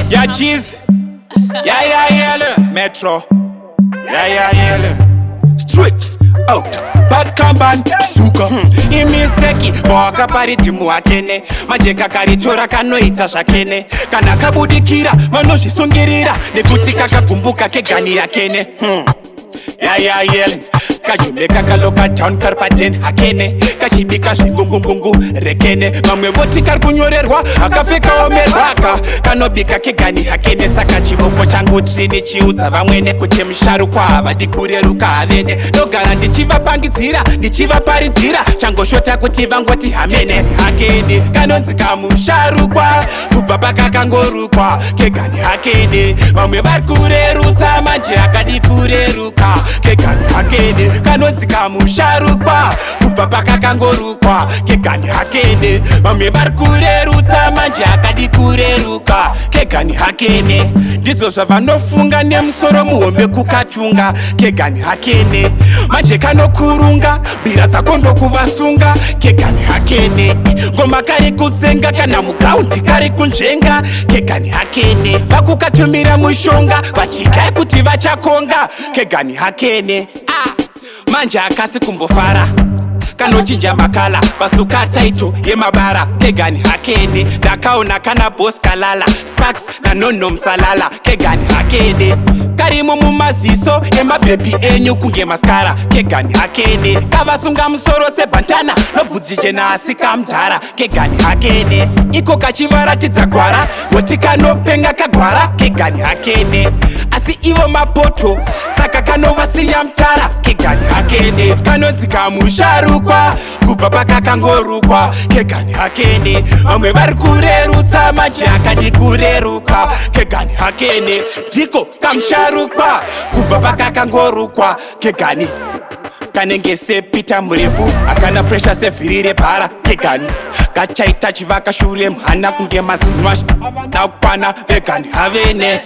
Judges, yeah, Metro, yeah, Street, out, bad kamban, suka, imisteki, boaka paritimu wakene, majeka karitora kanoita shakene, kana kabudikira, manoshisungirira, nekuti kakakumbuka kegani yakene, yeah, kajume kakaloka town karpaten hakene, kachibika shingungungungu rekene, mamwe voti karkunyorerwa, akafeka omerwaka, kanobika kegani hakene, saka chimoko changu trini chiudza vamwene kuti msharu kwa vadikureruka havene, nogara ndichiva pangidzira, ndichiva paridzira, changoshota kuti vangoti hamene hakene, kanonzi kamusharukwa, kubva pakakangorukwa, kegani hakene, mamwe varikurerutsa manje akadikureruka, kegani hakene, kanonzi kamusharukwa, kubva pakakangorukwa, kegani hakene, mamwe varikurerutsa manje akadikureruka, kegani hakene, ndizvo zvavanofunga nemusoro muhombe kukatunga, kegani hakene, manje kanokurunga, mbira dzako ndokuvasunga, kegani hakene, ngoma kari kusenga kana mugaundi kari kunzvenga, kegani hakene, vakukatumira mushonga, vachikai kuti vachakonga, kegani hakene, manje akasi kumbofara, kanochinja makala, basuka taito yemabara, kegani hakene, ndakaona kana boss kalala, Sparks na nono msalala, kegani hakene, karimo mumaziso emabhebi enyu kunge maskara, kegani hakene, kavasunga musoro sebantana, nobvudzi jena asika mdhara, kegani hakene, iko kachivaratidza gwara, woti kanopenga kagwara, kegani hakene, asi ivo mapoto, saka kanovasiya mtara, kegani hakene, kanonzi kamusharukwa, kubva pakakangorukwa, kegani hakene, vamwe vari kurerutsa manje akadikureruka, kegani hakene, ndiko kamusharukwa, kubva pakakangorukwa, kegani kanenge sepita murefu, akana presha sevhiri rebhara, kegani kachaita chivaka shure mhana kunge mazinwa nakwana, vegani havene